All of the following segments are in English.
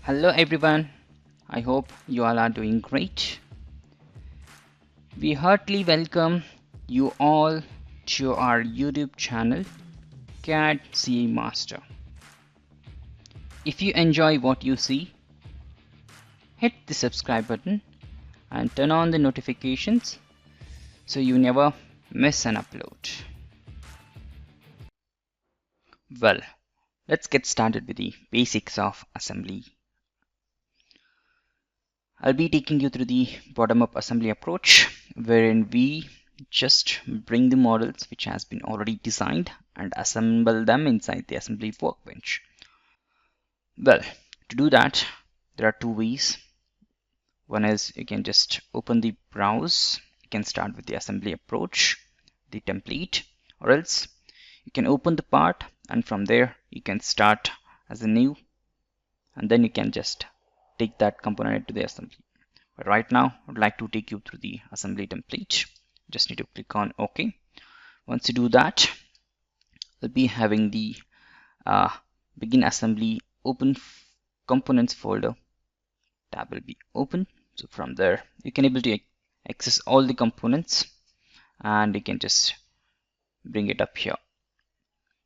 Hello everyone, I hope you all are doing great. We heartily welcome you all to our YouTube channel cadcaemaster. If you enjoy what you see, hit the subscribe button and turn on the notifications so you never miss an upload. Well, let's get started with the basics of assembly. I'll be taking you through the bottom-up assembly approach, wherein we just bring the models which has been already designed and assemble them inside the assembly workbench. Well, to do that, there are two ways. One is you can just open the browse. You can start with the assembly approach, the template, or else you can open the part and from there you can start as a new, and then you can just take that component into the assembly. But right now I would like to take you through the assembly template. Just need to click on OK. Once you do that, we'll be having the begin assembly open components folder tab will be open. So from there you can able to access all the components and you can just bring it up here.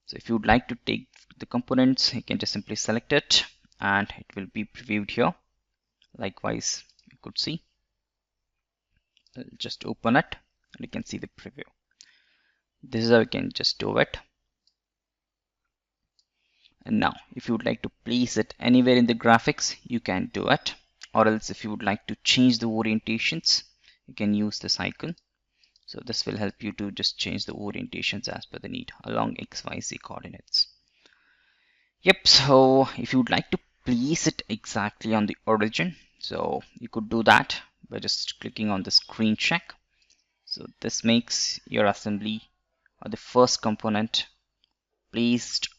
So if you would like to take the components, you can just simply select it and it will be previewed here. Likewise, you could see. I'll just open it and you can see the preview. This is how you can just do it. And now if you would like to place it anywhere in the graphics, you can do it, or else if you would like to change the orientations, you can use this icon. So this will help you to just change the orientations as per the need along XYZ coordinates. Yep, so if you would like to place it exactly on the origin, so you could do that by just clicking on the screen check. So this makes your assembly or the first component placed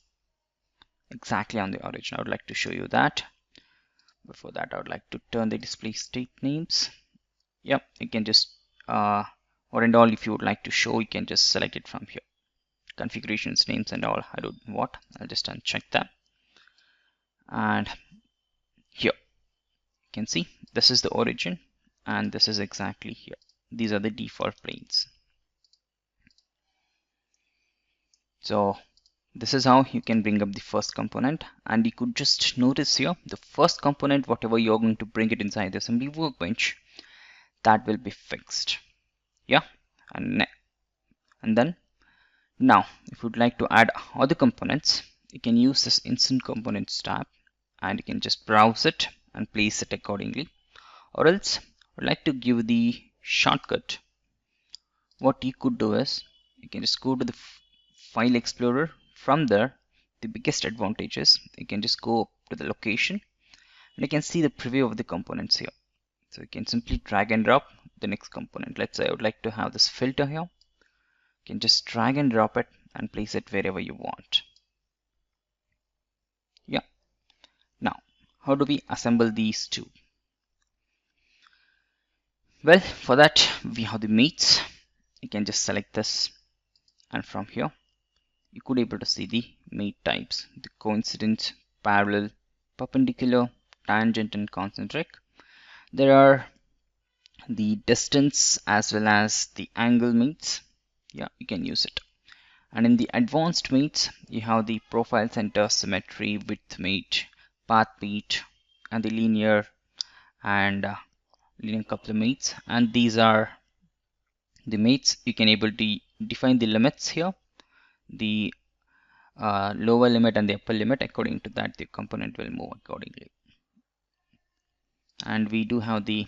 exactly on the origin. I would like to show you that. Before that, I would like to turn the display state names. Yep, you can just or and all if you would like to show, you can just select it from here. Configurations, names and all, I don't know what. I'll just uncheck that. And here you can see this is the origin and this is exactly here. These are the default planes. So this is how you can bring up the first component, and you could just notice here the first component, whatever you're going to bring it inside the assembly workbench, that will be fixed. Yeah, and then now if you'd like to add other components, you can use this instant components tab and you can just browse it and place it accordingly, or else I'd like to give the shortcut. What you could do is you can just go to the file explorer. From there, the biggest advantage is you can just go up to the location and you can see the preview of the components here. So you can simply drag and drop the next component. Let's say I would like to have this filter here. You can just drag and drop it and place it wherever you want. Yeah. Now, how do we assemble these two? Well, for that we have the mates. You can just select this, and from here you could able to see the mate types: the coincident, parallel, perpendicular, tangent and concentric. There are the distance as well as the angle mates. Yeah, you can use it. And in the advanced mates, you have the profile, center, symmetry, width mate, path mate, and the linear and linear coupler mates. And these are the mates. You can able to define the limits here, the lower limit and the upper limit. According to that, the component will move accordingly. And we do have the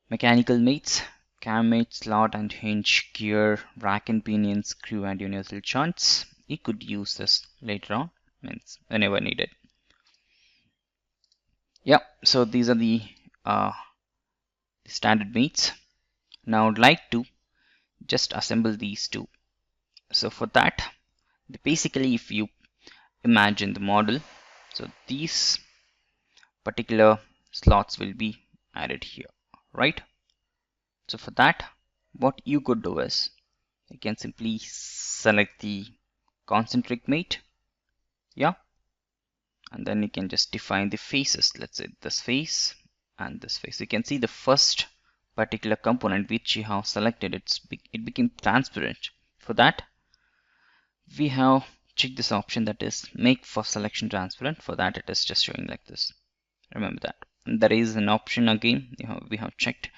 mechanical mates: cam mate, slot and hinge, gear, rack and pinion, screw and universal joints. You could use this later on, means whenever needed. Yeah, so these are the standard mates. Now I'd like to just assemble these two. So for that, basically if you imagine the model, so these particular slots will be added here, right? So for that, what you could do is you can simply select the concentric mate, yeah, and then you can just define the faces. Let's say this face and this face. You can see the first particular component which you have selected, it became transparent. For that, we have checked this option, that is make first selection transparent. For that, it is just showing like this. Remember that. And there is an option again, we have checked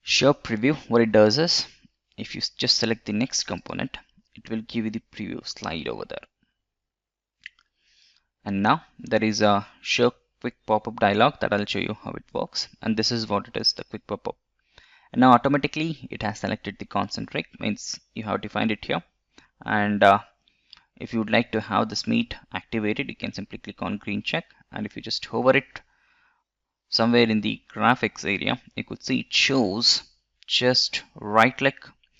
show preview. What it does is, if you just select the next component, it will give you the preview slide over there. And now there is a show quick pop-up dialog that I'll show you how it works. And this is what it is, the quick pop-up. And now automatically it has selected the concentric, means you have defined it here. And if you would like to have this meat activated, you can simply click on green check. And if you just hover it somewhere in the graphics area, you could see it shows, just right click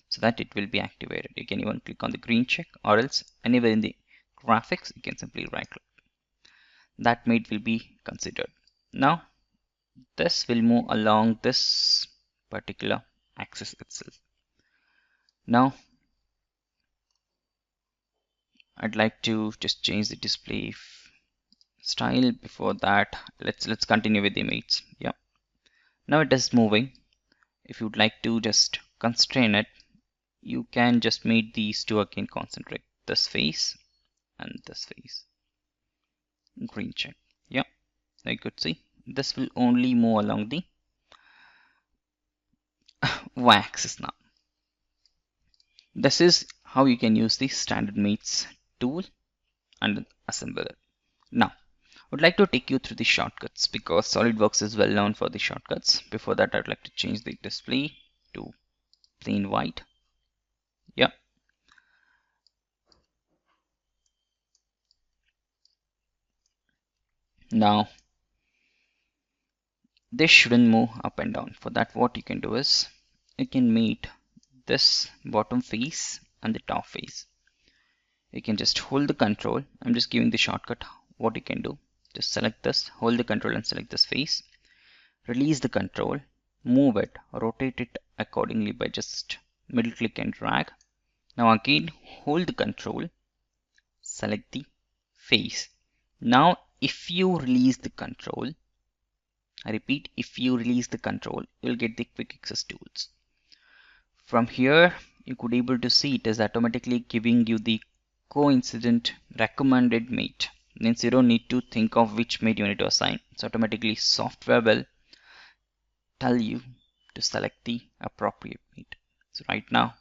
so that it will be activated. You can even click on the green check, or else anywhere in the graphics you can simply right click. That meat will be considered. Now this will move along this particular axis itself. Now I'd like to just change the display style. Before that, let's continue with the meats. Yeah, now it is moving. If you'd like to just constrain it, you can just make these two again concentric, this face and this face. Green check. Yeah, you could see this will only move along the y-axis. Now this is how you can use the standard meats tool and assemble it. Now I would like to take you through the shortcuts, because SolidWorks is well known for the shortcuts. Before that, I'd like to change the display to plain white. Yeah, now this shouldn't move up and down. For that, what you can do is you can meet this bottom face and the top face. You can just hold the control. I'm just giving the shortcut. What you can do, just select this, hold the control and select this face, release the control, move it, rotate it accordingly by just middle click and drag. Now again hold the control, select the face. Now if you release the control, I repeat, if you release the control, you'll get the quick access tools. From here you could able to see it is automatically giving you the coincident recommended mate. Means you don't need to think of which mate you need to assign. It's automatically software will tell you to select the appropriate mate. So right now,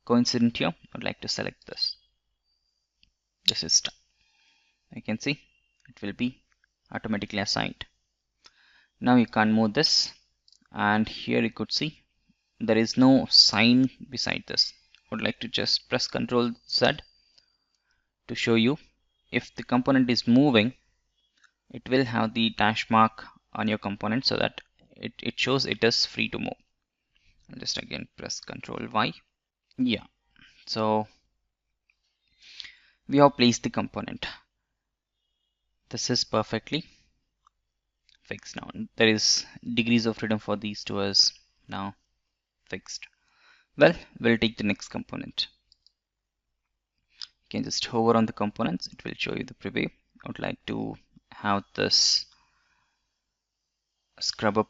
coincident here, I'd like to select this. This is done. You can see it will be automatically assigned. Now you can move this, and here you could see there is no sign beside this. I would like to just press Ctrl Z to show you. If the component is moving, it will have the dash mark on your component so that it shows it is free to move. I'll just again press Ctrl Y. Yeah, so we have placed the component. This is perfectly fixed now. There is degrees of freedom for these two as now fixed. Well, we'll take the next component. You can just hover on the components, it will show you the preview. I would like to have this scrub up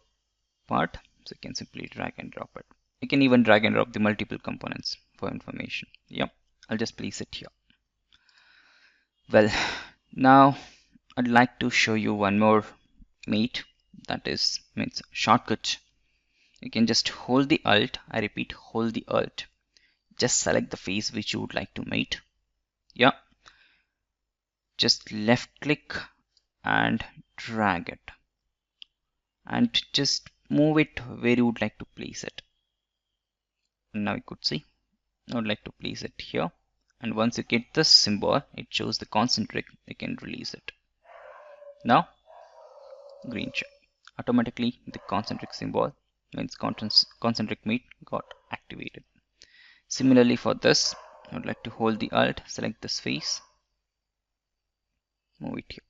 part, so you can simply drag and drop it. You can even drag and drop the multiple components for information. Yep, I'll just place it here. Well, now I'd like to show you one more mate, that is means shortcut. You can just hold the Alt, I repeat, hold the Alt, just select the face which you would like to mate. Yeah, just left click and drag it and just move it where you would like to place it. And now you could see I would like to place it here, and once you get this symbol, it shows the concentric, you can release it. Now green check, automatically the concentric symbol means concentric meat got activated. Similarly for this, I would like to hold the Alt, select this face, move it here,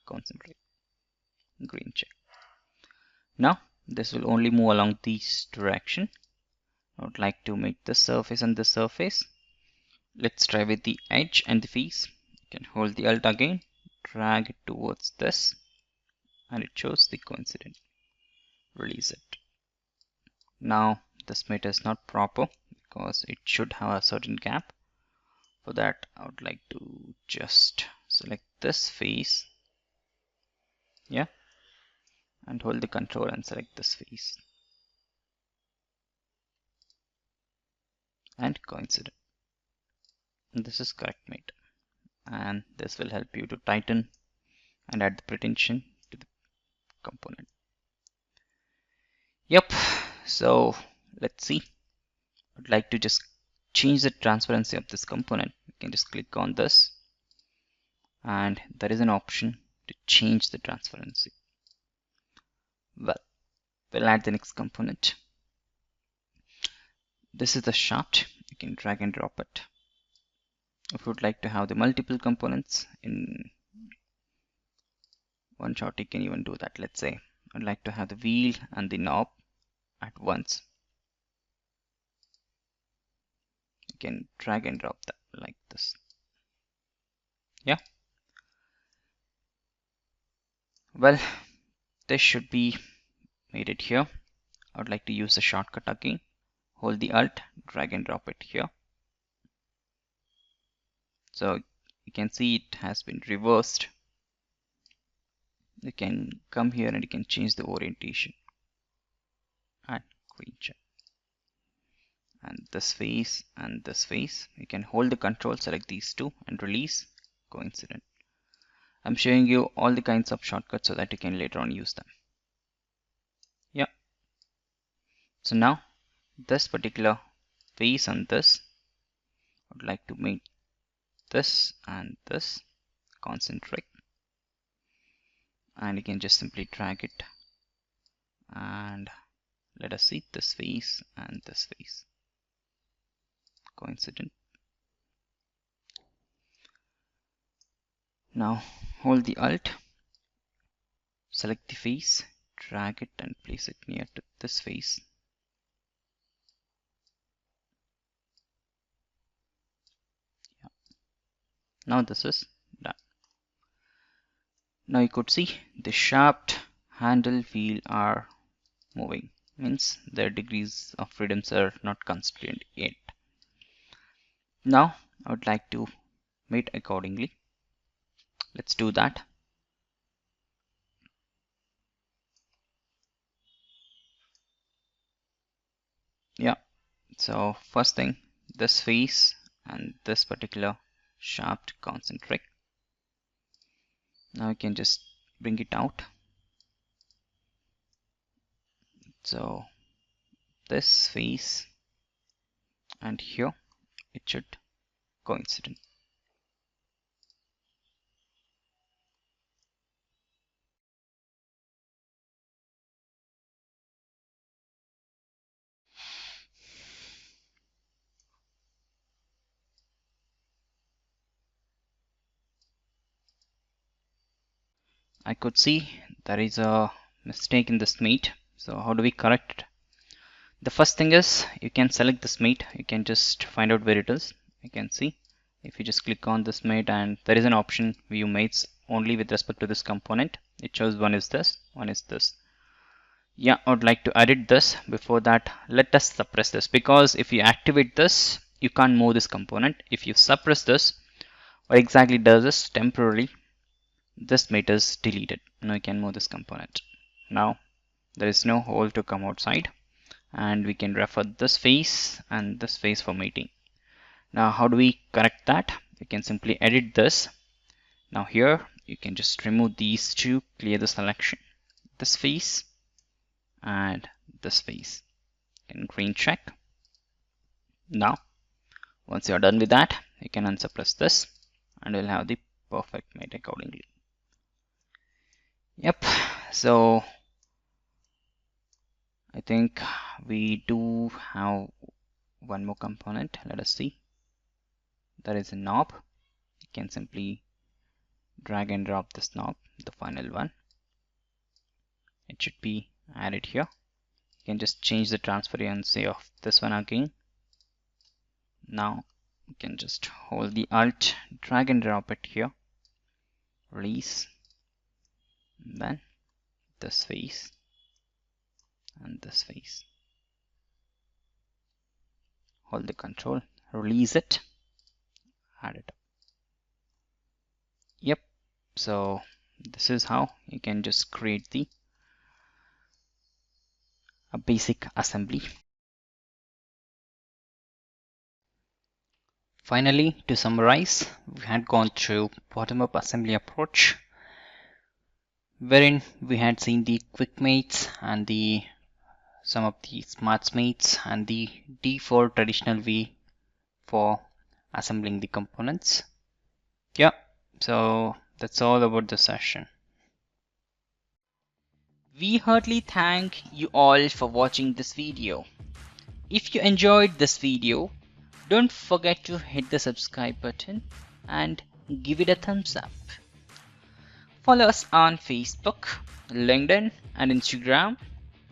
concentrate, green check. Now this will only move along this direction. I would like to make this surface and this surface. Let's try with the edge and the face. You can hold the Alt again, drag it towards this, and it shows the coincident. Release it. Now this mate is not proper because it should have a certain gap. For that, I would like to just select this face, yeah, and hold the control and select this face and coincident. And this is correct mate, and this will help you to tighten and add the pretension to the component. Yep, so let's see. I'd like to just change the transparency of this component. You can just click on this, and there is an option to change the transparency. Well, we'll add the next component. This is the shaft. You can drag and drop it. If you would like to have the multiple components in one shot, you can even do that. Let's say I'd like to have the wheel and the knob at once. You can drag and drop that like this. Yeah. Well, this should be made it here. I would like to use the shortcut again. Hold the Alt, drag and drop it here. So you can see it has been reversed. You can come here and you can change the orientation and green check. And this face and this face, you can hold the control, select these two and release coincident. I'm showing you all the kinds of shortcuts so that you can later on use them. Yeah. So now this particular face and this, I would like to make this and this concentric, and you can just simply drag it and let us see this face and this face coincident. Now hold the Alt, select the face, drag it and place it near to this face. Yeah. Now this is done. Now you could see the shaft, handle, wheel are moving, means their degrees of freedoms are not constrained yet. Now I would like to mate accordingly. Let's do that. Yeah, so first thing, this face and this particular shaft concentric. Now you can just bring it out. So this face and here it should coincident. I could see there is a mistake in this mate. So how do we correct it? The first thing is you can select this mate. You can just find out where it is. You can see if you just click on this mate, and there is an option view mates only with respect to this component. It shows one is this, one is this. Yeah, I would like to edit this. Before that, let us suppress this, because if you activate this, you can't move this component. If you suppress this, what exactly does is temporarily this mate is deleted. Now you can move this component. Now there is no hole to come outside, and we can refer this face and this face for mating. Now how do we correct that? You can simply edit this. Now here you can just remove these two, clear the selection, this face and this face, and green check. Now once you are done with that, you can unsuppress this and you'll have the perfect mate accordingly. Yep, so I think we do have one more component. Let us see. There is a knob. You can simply drag and drop this knob, the final one. It should be added here. You can just change the transparency of this one again. Now you can just hold the Alt, drag and drop it here, release, and then this face and this face. Hold the control, release it, add it up. Yep, so this is how you can just create a basic assembly. Finally, to summarize, we had gone through bottom-up assembly approach, wherein we had seen the quick mates and some of the smart mates and the default traditional way for assembling the components. Yeah, so that's all about the session. We heartily thank you all for watching this video. If you enjoyed this video, don't forget to hit the subscribe button and give it a thumbs up. Follow us on Facebook, LinkedIn and Instagram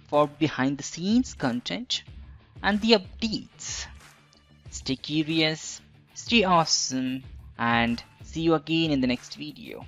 for behind the scenes content and the updates. Stay curious, stay awesome, and see you again in the next video.